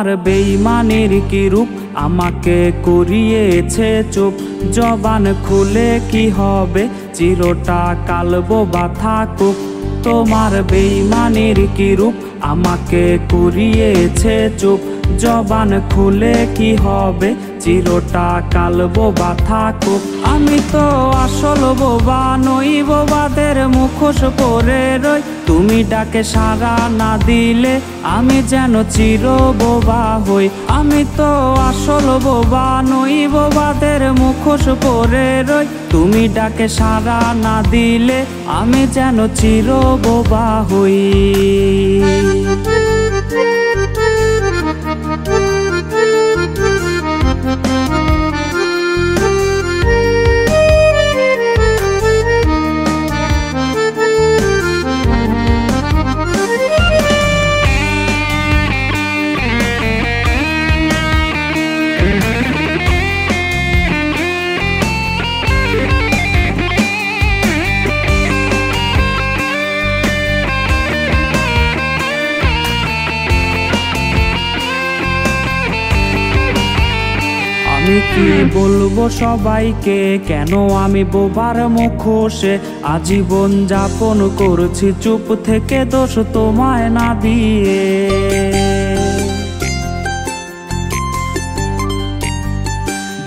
তোমার বেঈমানির কি রূপ, আমাকে করিয়েছে চুপ। জবান খুলে কি হবে, চিরটা কালবো বা থাকুক। তোমার বেঈমানির কি রূপ, আমাকে করিয়েছে চুপ। জবান খুলে কি হবে, চিরটা কালবো বা থাকুক। আমি তো আসল বোবা নই, বোবাদের মুখোশ পরে রই। তুমি ডাকে সাড়া না দিলে আমি যেন চির বোবা হই। আমি তো আসল বোবা নই, বোবাদের মুখোশ পরে রই। তুমি ডাকে সাড়া না দিলে আমি যেন চির বোবা হই। আমি কি বলবো সবাইকে, কেন আমি বোবার মুখোশে আজীবন যাপন করছি চুপ থেকে, দোষ তোমায় না দিয়ে।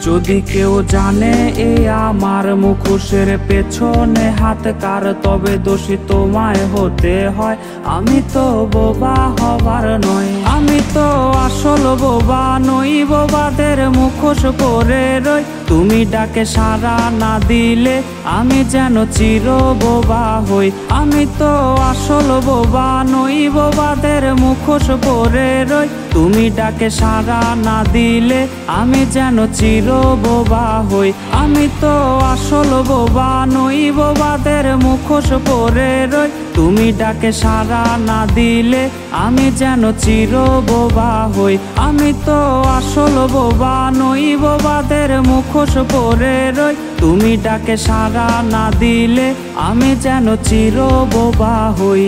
যদি কেউ জানে এ আমার মুখোশের পেছনে হাত কার, তবে দোষী তোমায় হতে হয়। আমি তো বোবা হবার নয়, আমি তো আসল বোবা নই, বোবাদের মুখোশ পরে রই। তুমি ডাকে সাড়া না দিলে আমি যেন চির বোবা হই। আমি তো আসল বোবা নই, বোবাদের মুখোশ পরে রই। তুমি ডাকে সাড়া না দিলে আমি যেন চির বোবা হই। আমি তো আসল বোবা নই, বোবাদের মুখোশ পরে রই। তুমি ডাকে সাড়া না দিলে আমি যেন চির বোবা হই। আমি তো আসল বোবা নই, বোবাদের মুখোশ পরে রই। তুমি ডাকে সাড়া না দিলে আমি যেন চির বোবা হই।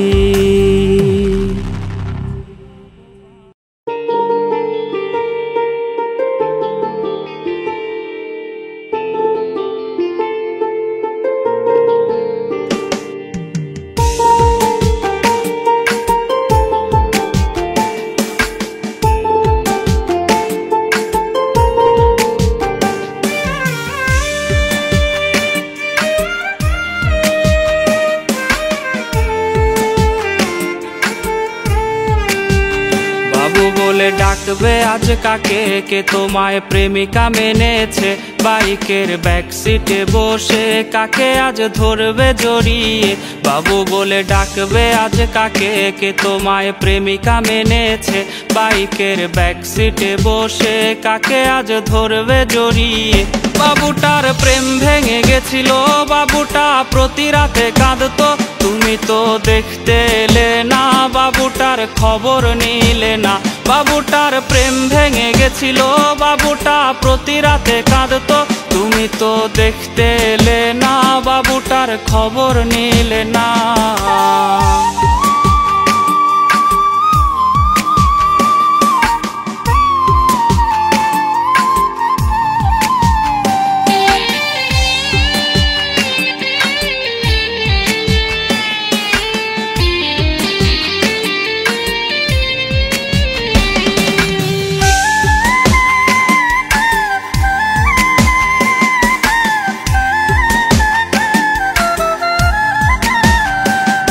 বলে ডাকবে আজ কাকে, কে তোমায় প্রেমিকা মেনেছে বাইকের ব্যাক সিটে বসে, কাকে আজ ধরবে জড়িয়ে। বাবু বলে ডাকবে আজ কাকে, কে তোমায় প্রেমিকা মেনেছে বাইকের ব্যাক সিটে বসে, কাকে আজ ধরবে জড়িয়ে। বাবুটার প্রেম ভেঙে গেছিল, বাবুটা প্রতি রাতে কাঁদতো, তুমি তো দেখতে এলে না, বাবুটার খবর নিলে না। বাবুটার প্রেম ভেঙে গেছিল, বাবুটা প্রতি রাতে কাঁদতো, তুমি তো দেখতে এলে না, বাবুটার খবর নিলে না।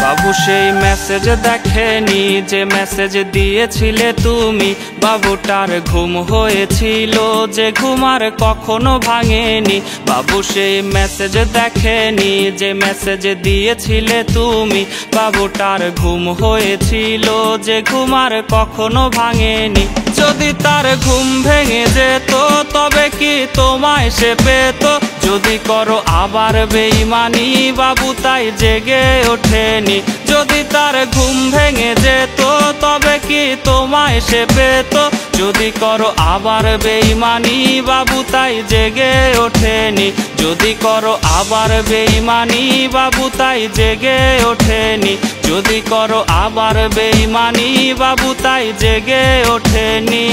বাবু সেই মেসেজ দেখেনি যে মেসেজ দিয়েছিলে তুমি, বাবুটার ঘুম হয়েছিল যে ঘুম আর কখনো ভাঙেনি। বাবু সেই মেসেজ দেখেনি যে মেসেজ দিয়েছিলে তুমি, বাবুটার ঘুম হয়েছিল যে ঘুম আর কখনো ভাঙেনি। যদি তার ঘুম ভেঙে যেত তবে কি তোমায় সে পেত, যদি করো আবার বেঈমানি বাবু তাই জেগে ওঠেনি। যদি তার ঘুম ভেঙে যেত তবে কি তোমায় সে পেত, যদি করো আবার বেঈমানি বাবু তাই জেগে ওঠেনি। যদি করো আবার বেঈমানি বাবু তাই জেগে ওঠেনি। যদি করো আবার বেইমানি বাবু তাই জেগে ওঠেনি।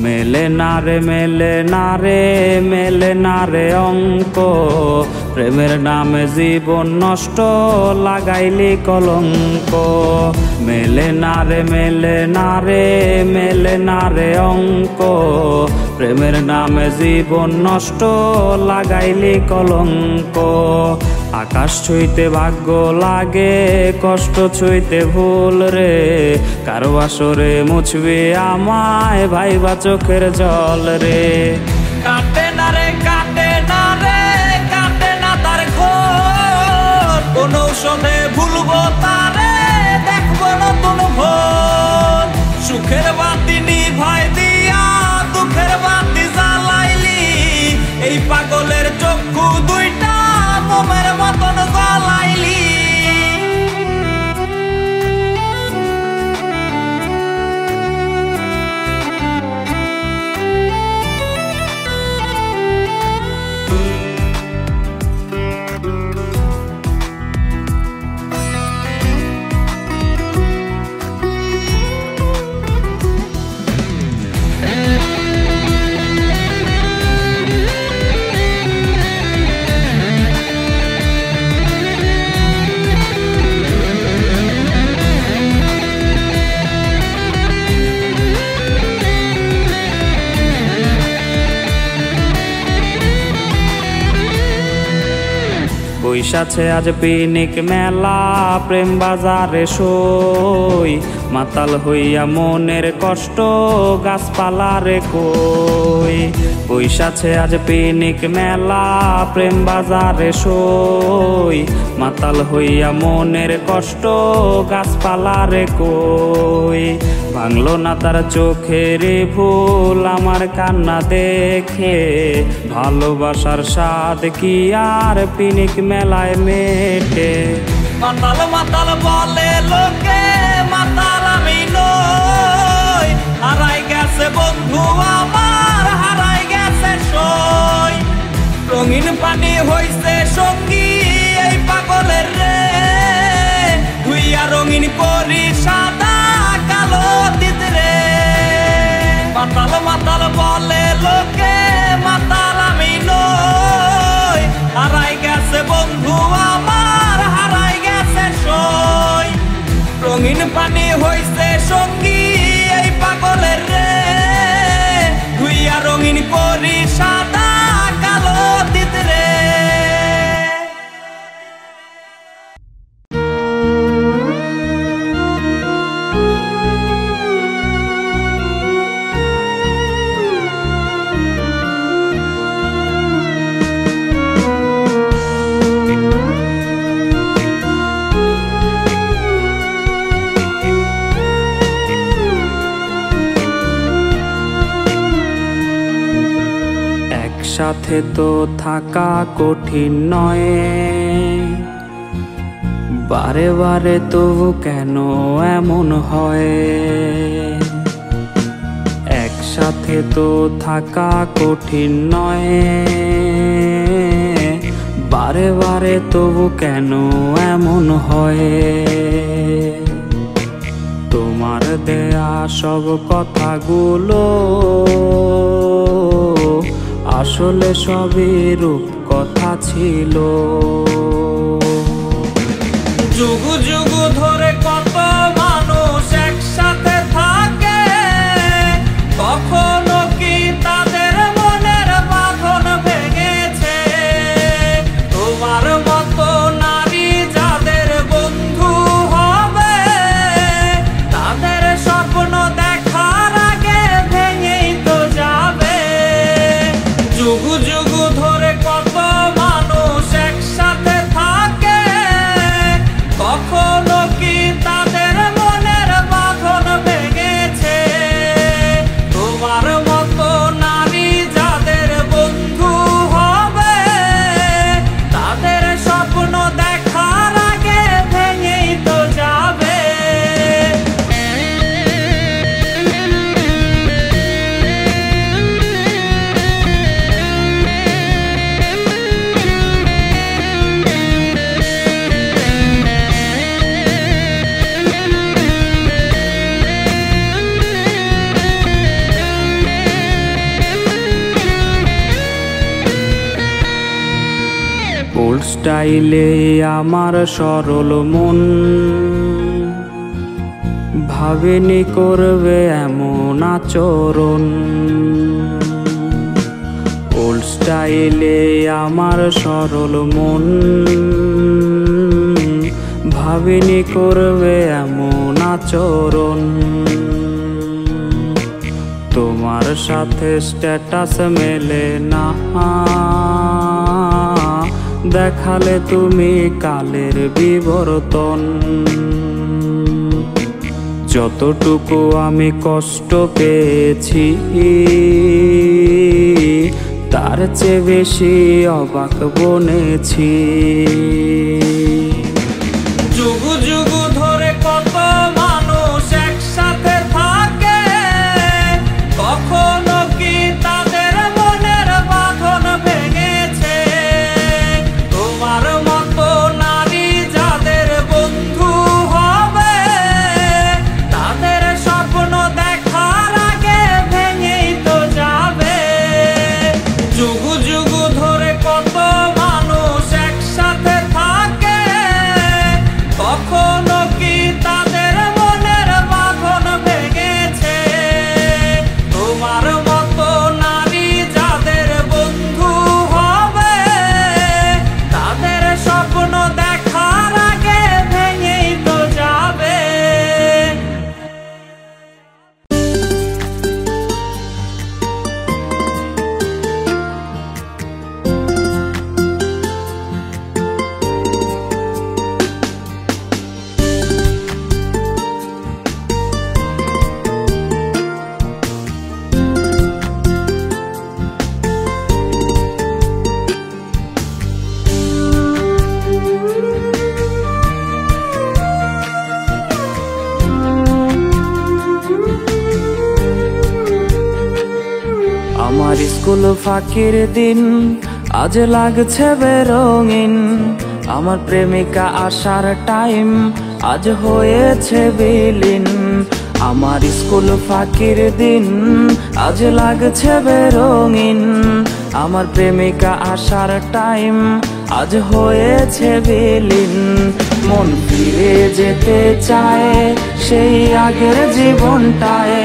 মেলে না রে মেলে না রে মেলে না রে অঙ্ক, প্রেমের নামে জীবন নষ্ট লাগাইলি কলঙ্ক। মেলে না রে মেলে না রে মেলে না রে অঙ্ক, প্রেমের নামে জীবন নষ্ট লাগাইলি কলঙ্ক। আকাশ ছুঁইতে ভাগ্য লাগে কষ্ট ছুঁইতে ভুল রে, কারো আসরে মুছবে আমায় ভাইবা চোখের জল রে। কাটে না রে কাটে না রে কাটে না তার ঘোর, কোন ঔষধে ভুলবো তারে দেখবো নতুন ভোর। সুখের বাতি নিভাই দিয়া দুঃখের বাতি জ্বালাইলি, এই পাগলের চক্ষু দুইটা মোমের মতন জ্বালাইলি। বৈশাছে আজ পিনিক মেলা প্রেম বাজারে সই, মাতাল হইয়া মনের কষ্ট গাছপালারে কই। বৈশাছে আজ পিনিক মেলা প্রেম বাজারে সই, মাতাল হইয়া মনের কষ্ট গাছপালারে কই। ভাঙলো না তার চোখের ভুল আমার কান্না দেখে, ভালোবাসার স্বাদ কি আর পিনিক মেলায় মেটে। মাতাল মাতাল বলে লোকে মাতাল আমি নই, হারাই গেছে বন্ধু আমার হারাই গেছে সই। রঙিন পানি হইছে সঙ্গী এই পাগলের রে, ধুইয়া রঙিন করি সাদা কালো দিত রে। মাতাল মাতাল বলে লোকে মাতাল আমি নই, হারাই গেছে বন্ধু আমার হারাই গেছে সই। রঙিন পানি হইছে সঙ্গী এই পাগলের রে, ধুইয়া রঙিন করি সাদা কালো দিত রে। একসাথে তো থাকা কঠিন নয়, বারে বারে তবু কেন এমন হয়। একসাথে তো থাকা কঠিন নয়, বারে বারে তবু কেন এমন হয়। তোমার দেয়া সব কথাগুলো আসলে সবই রূপ কথা ছিল। যুগ যুগ ধরে কত মানুষ একসাথে থাকে, কখনো কি তাদের মনের বাঁধন ভেঙেছে? তোমার মতো নারী যাদের বন্ধু হবে ওল্ড স্টাইলে আমার সরল মন ভাবেনি করবে এমন আচরণ। ওল্ড স্টাইলে আমার সরল মন ভাবেনি করবে এমন আচরণ। তোমার সাথে স্ট্যাটাস মেলে না, দেখালে তুমি কালের বিবর্তন। যতটুকু আমি কষ্ট পেয়েছি তার চেয়ে বেশি অবাক বনেছি। যুগ যুগ ধরে কত মানুষ একসাথে থাকে, কখনো কি তাদের মনের বাঁধন ভেঙেছে? তোমার মতো নারী যাদের বন্ধু হবে, তাদের স্বপ্ন দেখার আগে ভেঙেই তো যাবে। যুগ যুগ ধরে কত মানুষ একসাথে থাকে, কখনো কি তাদের মনের বাঁধন ভেঙেছে? তোমার মতো নারী যাদের বন্ধু হবে, তাদের স্বপ্ন দেখার আগে ভেঙেই তো যাবে। আমার স্কুল ফাঁকির দিন আজ লাগছে বেরঙিন। আমার প্রেমিকা আসার টাইম আজ হয়েছে বিলীন। আমার স্কুল ফাঁকির দিন আজ লাগছে বেরঙিন। আমার প্রেমিকা আসার টাইম আজ হয়েছে বিলীন। মন ফিরে যেতে চায় সেই আগের জীবনটায়।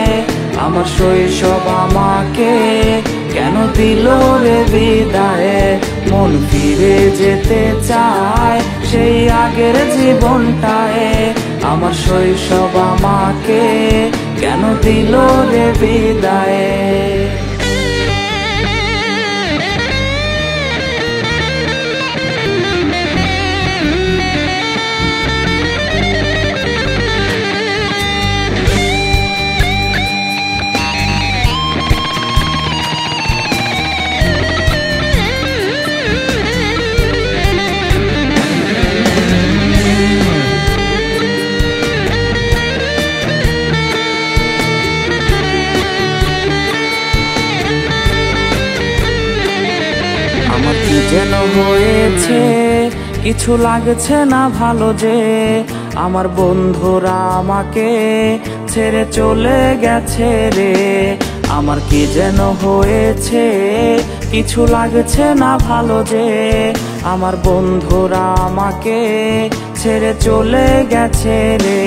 আমার শৈশব আমাকে কেন দিল রে বিদায়? মন ফিরে যেতে চায় সেই আগের জীবনটায়। আমার শৈশব আমাকে কেন দিল রে বিদায়? যেন হয়েছে কিছু লাগছে না ভালো যে। আমার বন্ধুরা আমাকে ছেড়ে চলে গেছে রে। আমার কি যেন হয়েছে কিছু লাগছে না ভালো যে। আমার বন্ধুরা আমাকে ছেড়ে চলে গেছে রে।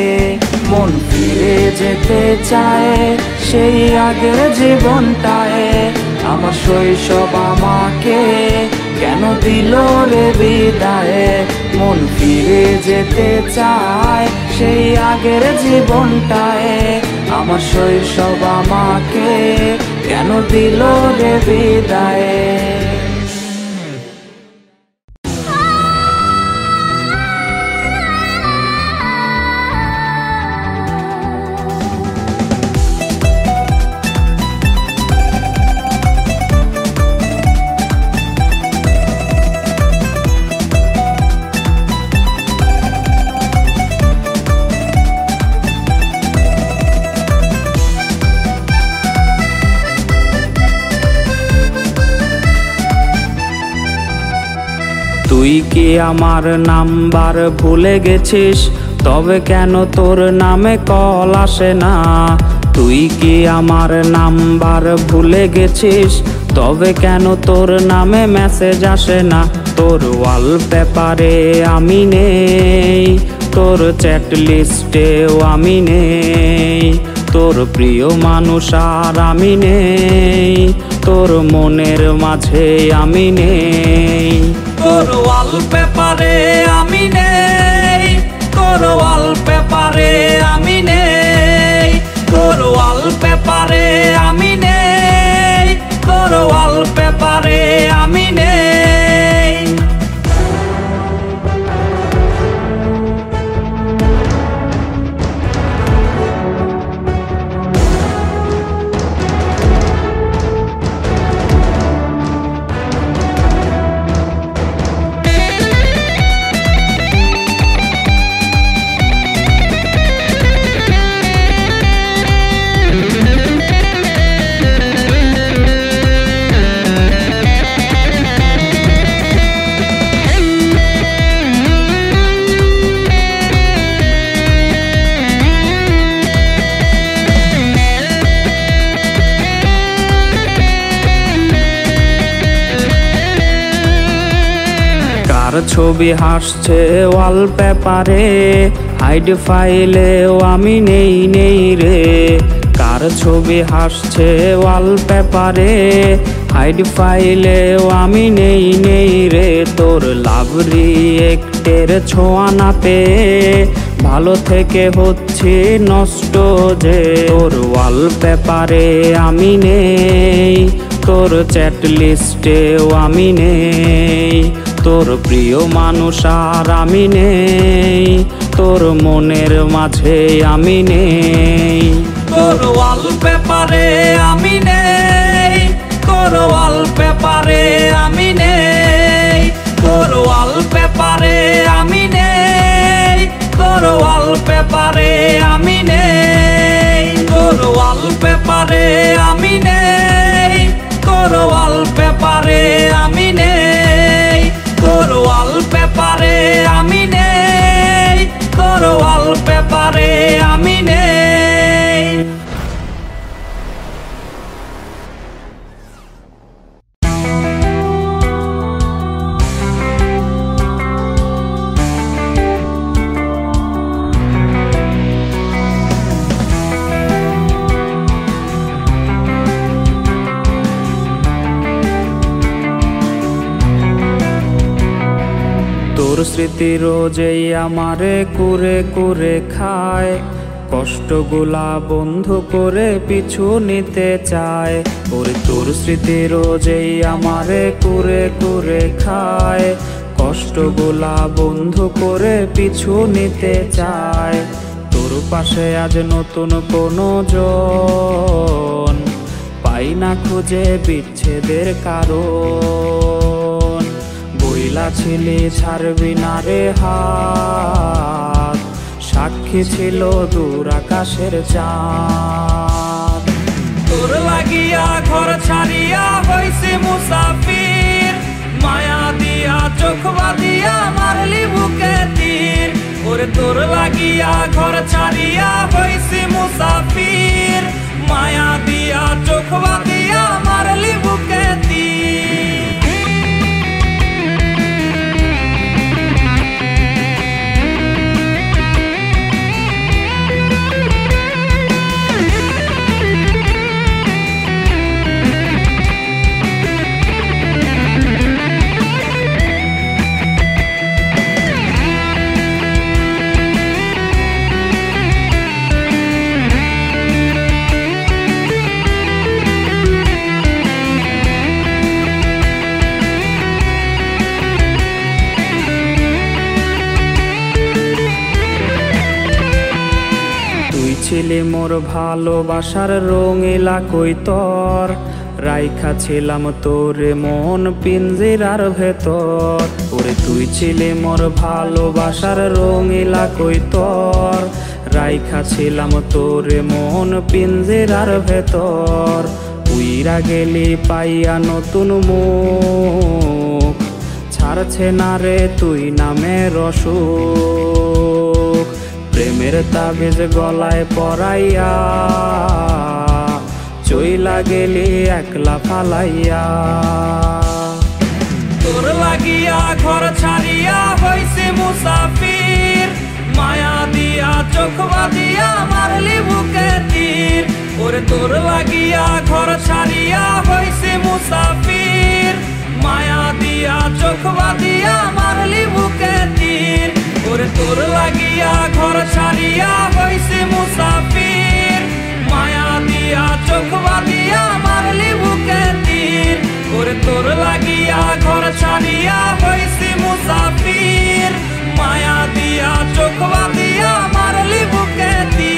মন ফিরে যেতে চায় সেই আগের জীবনটায়। আমার শৈশব আমাকে কেন দিল রে বিদায়? মন ফিরে যেতে চায় সেই আগের জীবনটায়। আমার শৈশব আমাকে কেন দিল রে বিদায়? তুই কি আমার নাম্বার ভুলে গেছিস? তবে কেন তোর নামে কল আসে না? তুই কি আমার নাম্বার ভুলে গেছিস? তবে কেন তোর নামে মেসেজ আসে না? তোর ওয়ালপেপারে আমি নেই, তোর চ্যাট লিস্টেও আমি নেই, তোর প্রিয় মানুষ আর আমি নেই, তোর মনের মাঝে আমি নেই। তোর ওয়ালপেপারে আমি নেই, তোর ওয়ালপেপারে আমি নেই, তোর ওয়ালপেপারে আমি নেই, তোর ওয়ালপেপারে আমি নেই। কার ছবি হাসছে ওয়ালপেপারে, হাইড ফাইলেও আমি নেই নেই রে। কার ছবি হাসছে ওয়ালপেপারে, হাইড ফাইলেও আমি নেই নেই রে। তোর লাভ রিয়েক্টের ছোঁয়া না পেয়ে ভালো থেকে হচ্ছে নষ্ট যে। তোর ওয়ালপেপারে আমি নেই, তোর চ্যাট লিস্টেও আমি নেই, তোর প্রিয় মানুষ আর আমি নেই, তোর মনের মাঝে আমি নেই। তোর ওয়ালপেপারে আমি নেই, তোর ওয়ালপেপারে আমি নেই, তোর ওয়ালপেপারে আমি নেই, তোর ওয়ালপেপারে আমি নেই, তোর ওয়ালপেপারে আমি নেই, তোর ওয়ালপেপারে আমি নেই, তোর ওয়ালপেপারে আমি নেই, তোর ওয়ালপেপারে আমি নেই। তোর স্মৃতি রোজেই আমারে কুরে কুরে খায়, কষ্টগুলা বন্ধ করে পিছু নিতে চায়। ওরে তোর স্মৃতি রোজেই আমারে কুরে কুরে খায়, কষ্টগুলা বন্ধ করে পিছু নিতে চায়। তোর পাশে আজ নতুন কোনো জন পাই না খুঁজে বিচ্ছেদের কারণ। বইলা ছিলি ছাড়বি না রে হাত, সাক্ষী ছিল দূর আকাশের চাঁদ। তোর লাগিয়া ঘর ছাড়িয়া হইছি মুসাফির, মায়া দিয়া চোখ বাঁধিয়া মারলি বুকে তীর। ওরে তোর লাগিয়া ঘর ছাড়িয়া হইছি মুসাফির, মায়া দিয়া চোখ বাঁধিয়া মারলি বুকে তীর। ছিলি মোর ভালোবাসার রঙিলা কৈতর, রাইখা ছিলাম তোরে মন পিঞ্জিরার ভেতর। ওরে তুই ছিলি মোর ভালোবাসার রঙিলা কৈতর, রাইখা ছিলাম তোরে মন পিঞ্জিরার ভেতর। উইরা গেলি পাইয়া নতুন মুখ, ছাড়ছে না রে তুই নামের অসুখ। প্রেমের তাবিজ গলায় পরাইয়া চইলা গেলি একলা ফালাইয়া। তোর লাগিয়া ঘর ছাড়িয়া হইছি মুসাফির, মায়া দিয়া চোখ বাঁধিয়া মারলি বুকে তীর। ওরে তোর লাগিয়া ঘর ছাড়িয়া হইছি মুসাফির, মায়া দিয়া চোখ বাঁধিয়া মারলি বুকে তীর। ওরে তোর লাগিয়া ঘর ছাড়িয়া হইছি মুসাফির, মায়া দিয়া চোখ বাঁধিয়া মারলি বুকে তীর। ওরে তোর লাগিয়া ঘর ছাড়িয়া হইছি মুসাফির, মায়া দিয়া চোখ বাঁধিয়া মারলি বুকে তীর।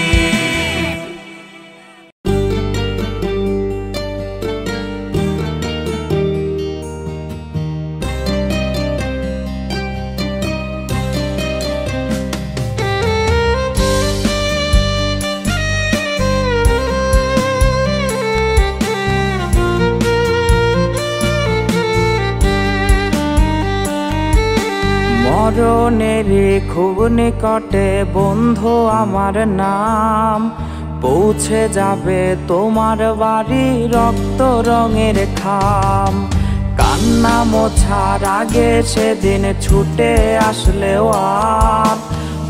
মরণের খুব নিকটে বন্ধু আমার নাম, পৌঁছে যাবে তোমার বাড়ি রক্ত রঙের খাম। কান্না মোছার আগে সেদিন ছুটে আসলেও আর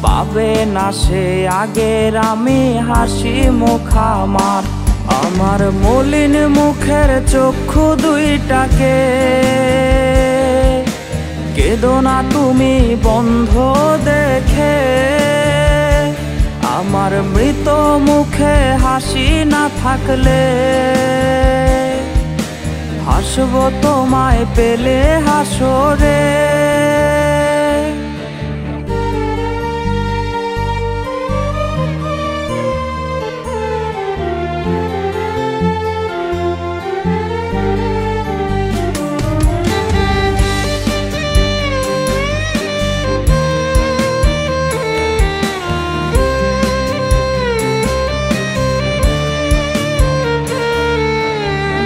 পাবে না সে আগের আমি হাসি মুখ আমার। আমার মলিন মুখের চক্ষু দুইটাকে কেঁদো না তুমি বন্ধ দেখে, আমার মৃত মুখে হাসি না থাকলে হাসবো তোমায় পেলে হাসরে।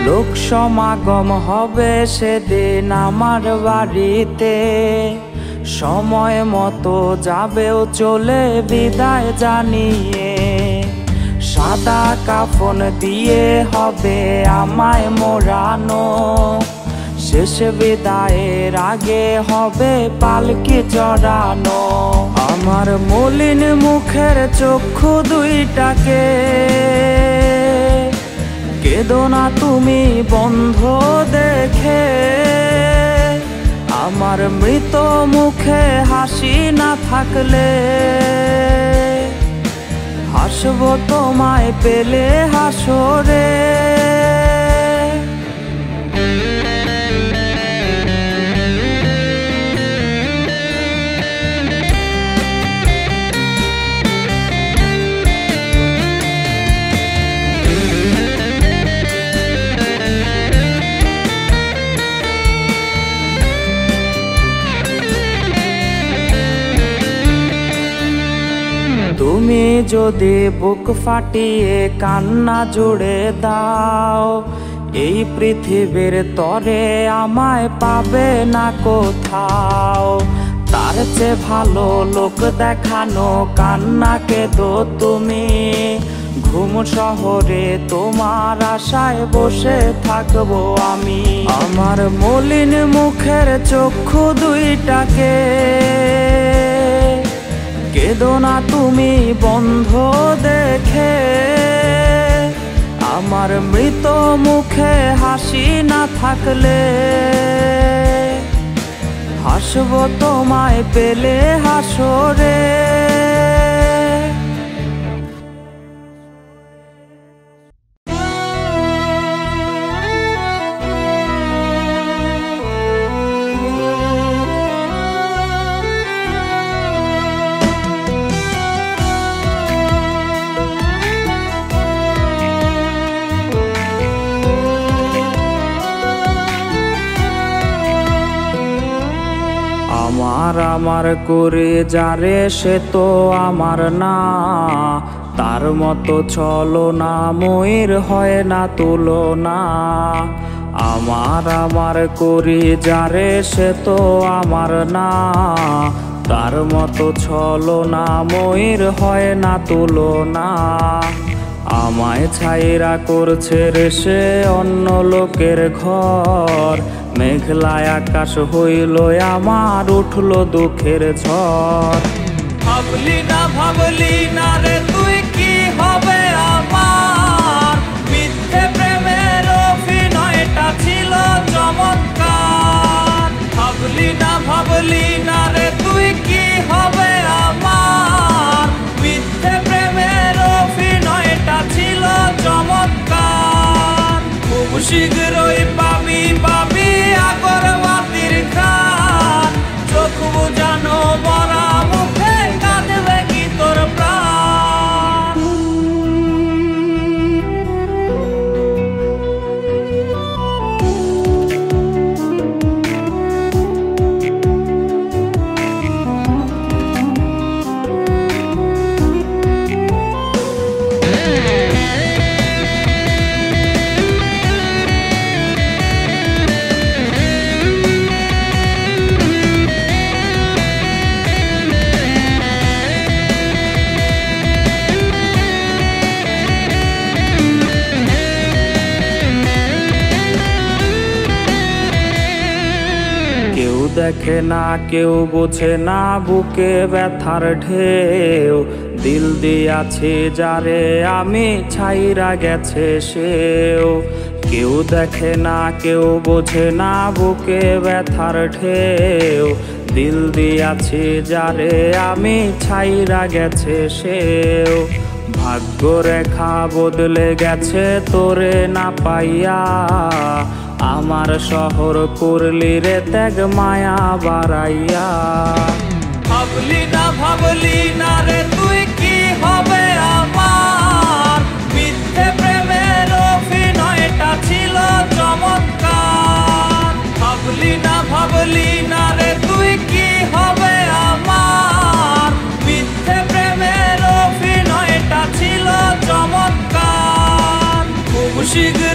লোক সমাগম হবে সেদিন আমার বাড়িতে, সময় মতো যাবেও চলে বিদায় জানিয়ে। সাদা কাফন দিয়ে হবে আমায় মোড়ানো, শেষ বিদায়ের আগে হবে পালকি চড়ানো। আমার মলিন মুখের চক্ষু দুইটাকে কেঁদো না তুমি বন্ধ দেখে, আমার মৃত মুখে হাসি না থাকলে হাসবো তোমায় পেলে হাসরে। তুমি যদি বুক ফাটিয়ে কান্না জুড়ে দাও, এই পৃথিবীর তরে আমায় পাবে না কোথাও। তার চেয়ে ভালো লোক দেখানো কান্না কেঁদো তুমি, ঘুম শহরে তোমার আশায় বসে থাকবো আমি। আমার মলিন মুখের চক্ষু দুইটাকে কেঁদো না তুমি বন্ধ দেখে, আমার মৃত মুখে হাসি না থাকলে হাসবো তোমায় পেলে হাসরে। আমার করে যারে সে তো আমার না, তার মতো চলো না ময়ূর হয় না তুলনা। আমার করি যারে সে তো আমার না, তার মতো চলো না ময়ূর হয় না তুলনা। আমায় ছাইরা করছে রে সে অন্য লোকের ঘর, মেঘলায় আকাশ হইল আমার, উঠল দুঃখের ঝড়। ভাবলি না রে তুই কি হবে আমার, মিথ্যে প্রেমের অভিনয়টা ছিল চমৎকার। ভাবলি না রে তুই কি হবে আমার, মিথ্যে প্রেমের অভিনয়টা ছিল চমৎকার। খুব শীঘ্রই পাবি আগরবাতির খান, চোখ বুজানো মরা মুখে কাঁদবে কি তোর প্রাণ। কেউ দেখে না কেউ বোঝে না বুকে ব্যথার ঢেউ, দিল দিয়াছি যারে আমি ছাইরা গেছে সেও। কেউ দেখে না কেউ বোঝে না বুকে ব্যথার ঢেউ, দিল দিয়াছি যারে আমি ছাইরা গেছে সেও। ভাগ্য রেখা বদলে গেছে তোরে না পাইয়া, আমার শহর করলি রে ত্যাগ মায়া বাড়াইয়া। ভাবলি না রে তুই কি হবে আমার, মিথ্যে প্রেমের অভিনয়টা ছিল চমৎকার। ভাবলি না রে তুই কি হবে আমার, মিথ্যে প্রেমের অভিনয়টা ছিল চমৎকার। খুব শীঘ্র